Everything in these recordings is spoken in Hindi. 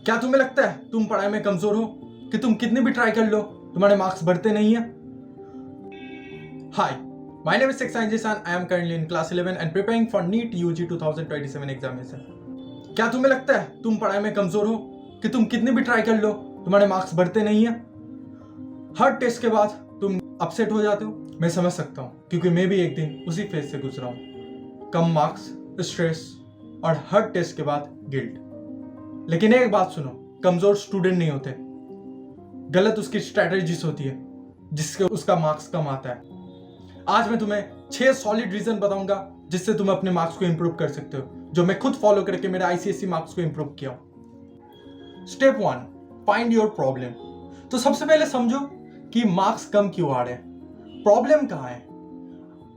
क्या तुम्हें लगता है तुम पढ़ाई में कमजोर हो कि तुम कितने भी ट्राई कर लो तुम्हारे मार्क्स बढ़ते नहीं है? Hi, my name is Seksan Jisan. I am currently in class 11 and preparing for NEET UG 2027 examination. क्या तुम्हें लगता है तुम पढ़ाई में कमजोर हो कि तुम कितने भी ट्राई कर लो तुम्हारे मार्क्स बढ़ते नहीं है? हर टेस्ट के बाद तुम अपसेट हो जाते हो। मैं समझ सकता हूँ क्योंकि मैं भी एक दिन उसी फेज से गुजरा हूँ। कम मार्क्स, स्ट्रेस और हर टेस्ट के बाद गिल्ट। लेकिन एक बात सुनो, कमजोर स्टूडेंट नहीं होते, गलत उसकी स्ट्रैटेजीज होती है जिससे उसका मार्क्स कम आता है। आज मैं तुम्हें 6 सॉलिड रीजन बताऊंगा जिससे तुम अपने मार्क्स को इंप्रूव कर सकते हो, जो मैं खुद फॉलो करके मेरे आईसीएसई मार्क्स को इंप्रूव किया। Step 1, find your problem. तो सबसे पहले समझो कि मार्क्स कम क्यों आ रहे हैं, प्रॉब्लम कहाँ है।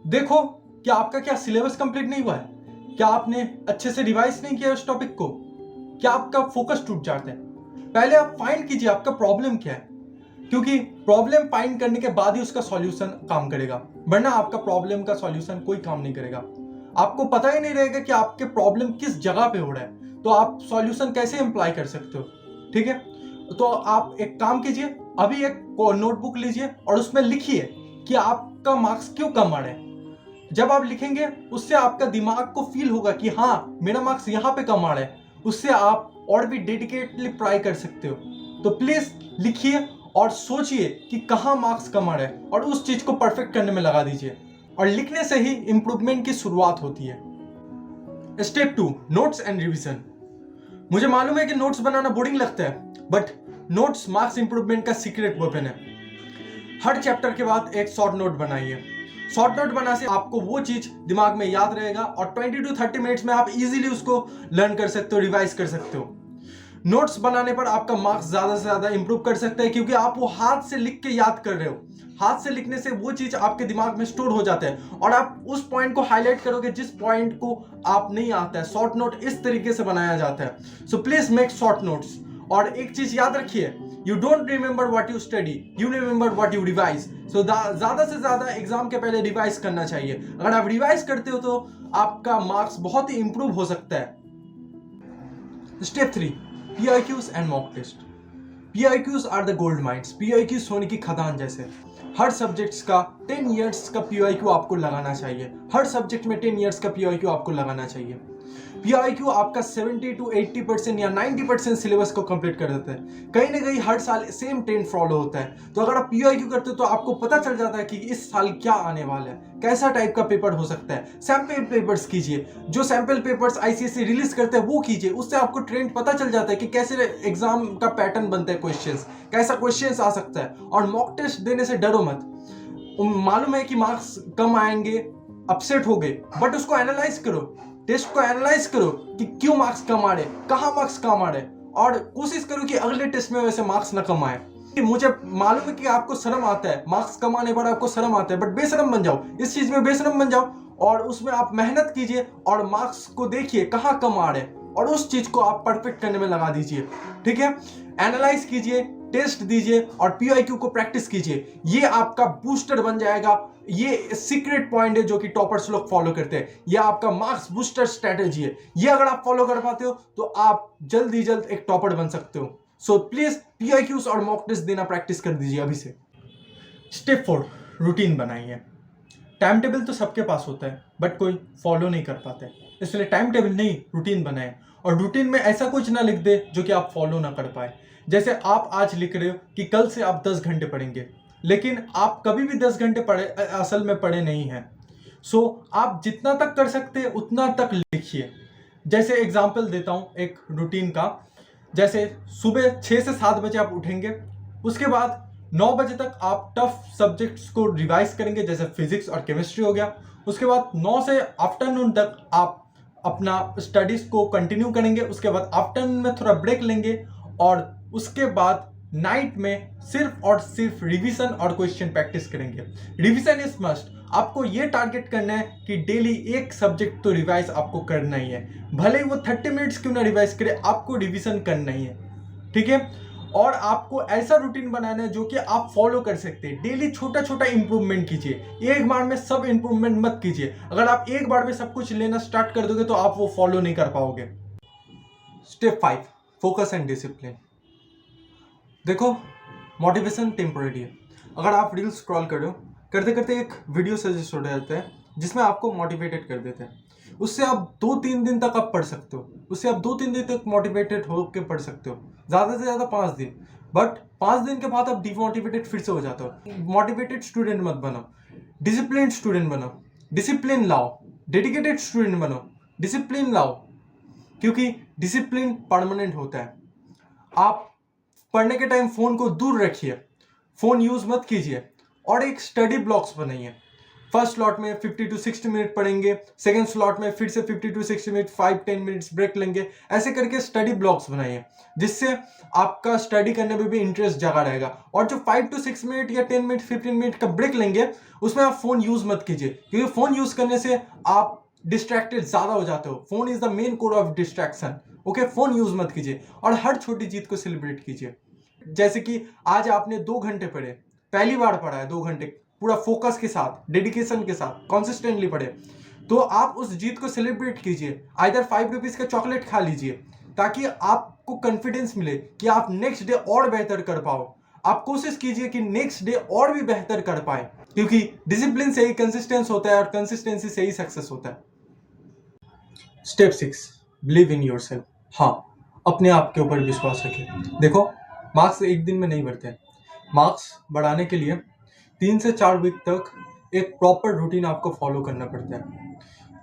देखो, क्या आपका सिलेबस कंप्लीट नहीं हुआ है? क्या आपने अच्छे से रिवाइज नहीं किया उस टॉपिक को? क्या आपका फोकस टूट जाता है? पहले आप फाइंड कीजिए आपका प्रॉब्लम क्या है, क्योंकि प्रॉब्लम फाइंड करने के बाद ही उसका सॉल्यूशन काम करेगा, वरना आपका प्रॉब्लम का सॉल्यूशन कोई काम नहीं करेगा। आपको पता ही नहीं रहेगा कि आपके प्रॉब्लम किस जगह पे हो रहा है, तो आप सॉल्यूशन कैसे अप्लाई कर सकते हो। ठीक है, तो आप एक काम कीजिए, अभी एक नोटबुक लीजिए और उसमें लिखिए कि आपका मार्क्स क्यों कम आ रहे हैं। जब आप लिखेंगे उससे आपका दिमाग को फील होगा कि हाँ, मेरा मार्क्स यहाँ पे कम आ रहा है, उससे आप और भी डेडिकेटली ट्राई कर सकते हो। तो प्लीज लिखिए और सोचिए कि कहाँ मार्क्स कम आ रहा है और उस चीज को परफेक्ट करने में लगा दीजिए, और लिखने से ही इंप्रूवमेंट की शुरुआत होती है। Step 2, notes and revision. मुझे मालूम है कि नोट्स बनाना बोरिंग लगता है, बट नोट्स मार्क्स इंप्रूवमेंट का सीक्रेट वेपन है। हर चैप्टर के बाद एक शॉर्ट नोट बनाइए। शॉर्ट नोट बनाने से आपको वो चीज दिमाग में याद रहेगा और 20 to 30 मिनट्स में आप इजीली उसको लर्न कर सकते हो, रिवाइज कर सकते हो। नोट्स बनाने पर आपका मार्क्स ज्यादा से ज्यादा इंप्रूव कर सकता है, क्योंकि आप वो हाथ से लिख के याद कर रहे हो। हाथ से लिखने से वो चीज आपके दिमाग में स्टोर हो जाता है और आप उस पॉइंट को हाईलाइट करोगे जिस पॉइंट को आप नहीं आता है। शॉर्ट नोट इस तरीके से बनाया जाता है। So please make short notes. और एक चीज याद रखिए, you don't remember what you study, you remember what you revise. So ज्यादा से ज्यादा एग्जाम के पहले रिवाइज करना चाहिए। अगर आप रिवाइज करते हो तो आपका मार्क्स बहुत ही इंप्रूव हो सकता है। Step 3, PIQs and mock test. PIQs are the gold mines. PIQs सोने की खदान जैसे। हर सब्जेक्ट्स का 10 इयर्स का PIQ आपको लगाना चाहिए। हर सब्जेक्ट में 10 इयर्स का PIQ आपको लगाना चाहिए। PIQ आपका 70 to 80% या 90% सिलेबस को कंप्लीट कर देता है। कहीं ना कहीं हर साल सेम ट्रेंड फॉलो होता है। तो अगर आप PIQ करते हो तो आपको पता चल जाता है कि इस साल क्या आने वाला है, कैसा टाइप का पेपर हो सकता है। सैंपल पेपर्स कीजिए, जो सैंपल पेपर्स ICSE रिलीज करते हैं वो कीजिए। उससे आपको ट्रेंड पता चल जाता है कि कैसे एग्जाम का पैटर्न बनता है, क्वेश्चंस कैसा क्वेश्चंस आ सकता है। और मॉक टेस्ट देने से डरो मत। मालूम है कि मार्क्स कम आएंगे, अपसेट हो गए, बट उसको एनालाइज करो, टेस्ट को एनालाइज करो कि क्यों मार्क्स कम आ रहे, कहाँ मार्क्स कम आ रहे, और कोशिश करो कि अगले टेस्ट में वैसे मार्क्स ना कम आए। मुझे मालूम है कि आपको शर्म आता है, मार्क्स कम आने पर आपको शर्म आता है, बट बेशरम बन जाओ, इस चीज में बेशरम बन जाओ और उसमें आप मेहनत कीजिए और मार्क्स को देखिए कहाँ कम आ रहे और उस चीज को आप परफेक्ट करने में लगा दीजिए। ठीक है, एनालाइज कीजिए, टेस्ट दीजिए और PIQ को प्रैक्टिस कीजिए। ये आपका बूस्टर बन जाएगा। ये सीक्रेट पॉइंट है जो कि टॉपर्स लोग फॉलो करते हैं। ये आपका मार्क्स बूस्टर स्ट्रेटेजी है। ये अगर आप फॉलो कर पाते हो तो आप जल्द ही जल्द एक टॉपर बन सकते हो। सो प्लीज PIQs और मॉक टेस्ट देना प्रैक्टिस कर दीजिए अभी से। स्टेप 4, रूटीन बनाइए। टाइम टेबल तो सबके पास होता है, बट कोई फॉलो नहीं कर पाते, इसलिए टाइम टेबल नहीं, रूटीन बनाए। और रूटीन में ऐसा कुछ ना लिख दे जो कि आप फॉलो ना कर पाए। जैसे आप आज लिख रहे हो कि कल से आप 10 घंटे पढ़ेंगे, लेकिन आप कभी भी 10 घंटे पढ़े असल में पढ़े नहीं हैं। सो आप जितना तक कर सकते हैं उतना तक लिखिए। जैसे एग्जाम्पल देता हूँ एक रूटीन का। जैसे सुबह 6 से 7 बजे आप उठेंगे, उसके बाद 9 बजे तक आप टफ सब्जेक्ट्स को रिवाइज करेंगे, जैसे फिजिक्स और केमिस्ट्री हो गया। उसके बाद 9 से आफ्टरनून तक आप अपना स्टडीज को कंटिन्यू करेंगे। उसके बाद आफ्टरनून में थोड़ा ब्रेक लेंगे और उसके बाद नाइट में सिर्फ और सिर्फ रिवीजन और क्वेश्चन प्रैक्टिस करेंगे। Revision is must. आपको ये टारगेट करना है कि डेली एक सब्जेक्ट तो रिवाइज आपको करना ही है, भले ही वो 30 मिनट्स क्यों ना रिवाइज करे, आपको रिवीजन करना ही है। ठीक है, और आपको ऐसा रूटीन बनाना है जो कि आप फॉलो कर सकते हैं। डेली छोटा छोटा इंप्रूवमेंट कीजिए, एक बार में सब इंप्रूवमेंट मत कीजिए। अगर आप एक बार में सब कुछ लेना स्टार्ट कर दोगे तो आप वो फॉलो नहीं कर पाओगे। Step 5, focus and discipline. देखो, मोटिवेशन टेम्पररी है। अगर आप रील्स स्क्रॉल करो, करते करते एक वीडियो सजेस्ट हो जाता है जिसमें आपको मोटिवेटेड कर देते हैं। उससे आप 2-3 दिन तक आप पढ़ सकते हो, उससे आप 2-3 दिन तक मोटिवेटेड होकर पढ़ सकते हो, ज़्यादा से ज़्यादा 5 दिन। बट 5 दिन के बाद आप डिमोटिवेटेड फिर से हो जाते हो। मोटिवेटेड स्टूडेंट मत बनो, डिसिप्लिन स्टूडेंट बनो, डिसिप्लिन लाओ। डेडिकेटेड स्टूडेंट बनो, डिसिप्लिन लाओ, क्योंकि डिसिप्लिन परमानेंट होता है। आप पढ़ने के टाइम फोन को दूर रखिए, फोन यूज मत कीजिए और एक स्टडी ब्लॉक्स बनाइए। फर्स्ट स्लॉट में 50 to 60 मिनट पढ़ेंगे, सेकंड स्लॉट में फिर से 50 to 60 मिनट, 5-10 मिनट्स ब्रेक लेंगे। ऐसे करके स्टडी ब्लॉक्स बनाइए जिससे आपका स्टडी करने में भी इंटरेस्ट जगा रहेगा। और जो 5 to 6 मिनट या 10 मिनट 15 मिनट का ब्रेक लेंगे उसमें आप फोन यूज मत कीजिए, क्योंकि फोन यूज करने से आप डिस्ट्रैक्टेड ज्यादा हो जाते हो। Phone is the main core of distraction. Okay, phone use मत कीजिए और हर छोटी जीत को सेलिब्रेट कीजिए। जैसे कि आज आपने 2 घंटे पढ़े, पहली बार पढ़ा है 2 घंटे पूरा फोकस के साथ, डेडिकेशन के साथ, कॉन्सिस्टेंटली पढ़े, तो आप उस जीत को सेलिब्रेट कीजिए। आइदर 5 रुपीज का चॉकलेट खा लीजिए ताकि आपको कॉन्फिडेंस मिले कि आप नेक्स्ट डे और बेहतर कर पाओ। आप कोशिश कीजिए कि नेक्स्ट डे और भी बेहतर कर पाए, क्योंकि डिसिप्लिन से ही कंसिस्टेंस होता है और कंसिस्टेंसी से ही सक्सेस होता है। Step 6, believe in yourself. हाँ, अपने आप के ऊपर विश्वास रखें। देखो, मार्क्स एक दिन में नहीं बढ़ते हैं। मार्क्स बढ़ाने के लिए 3 से 4 वीक तक एक प्रॉपर रूटीन आपको फॉलो करना पड़ता है।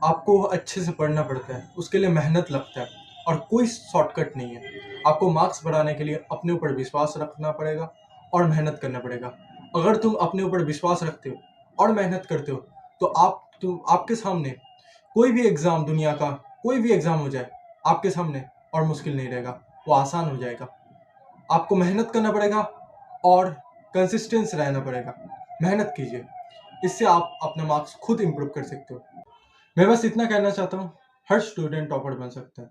आपको अच्छे से पढ़ना पड़ता है, उसके लिए मेहनत लगता है और कोई शॉर्टकट नहीं है। आपको मार्क्स बढ़ाने के लिए अपने ऊपर विश्वास रखना पड़ेगा और मेहनत करना पड़ेगा। अगर तुम अपने ऊपर विश्वास रखते हो और मेहनत करते हो तो आपके सामने कोई भी एग्जाम, दुनिया का कोई भी एग्जाम हो जाए, आपके सामने और मुश्किल नहीं रहेगा, वो आसान हो जाएगा। आपको मेहनत करना पड़ेगा और कंसिस्टेंस रहना पड़ेगा। मेहनत कीजिए, इससे आप अपना मार्क्स खुद इंप्रूव कर सकते हो। मैं बस इतना कहना चाहता हूँ, हर स्टूडेंट टॉपर बन सकता है,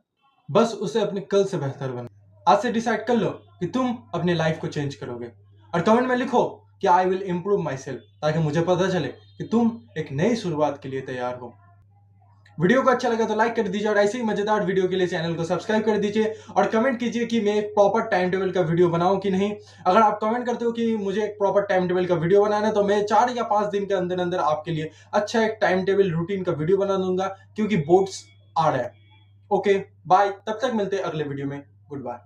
बस उसे अपने कल से बेहतर बनना। आज से डिसाइड कर लो कि तुम अपने लाइफ को चेंज करोगे और कमेंट में लिखो कि I will improve my self, ताकि मुझे पता चले कि तुम एक नई शुरुआत के लिए तैयार हो। वीडियो को अच्छा लगा तो लाइक कर दीजिए और ऐसे ही मजेदार वीडियो के लिए चैनल को सब्सक्राइब कर दीजिए और कमेंट कीजिए कि मैं एक प्रॉपर टाइम टेबल का वीडियो बनाऊं कि नहीं। अगर आप कमेंट करते हो कि मुझे एक प्रॉपर टाइम टेबल का वीडियो बनाना है तो मैं 4 या 5 दिन के अंदर अंदर आपके लिए अच्छा एक टाइम टेबल रूटीन का वीडियो बना दूंगा, क्योंकि बोर्ड्स आ रहा है। ओके बाय, तब तक मिलते हैं अगले वीडियो में। Good bye.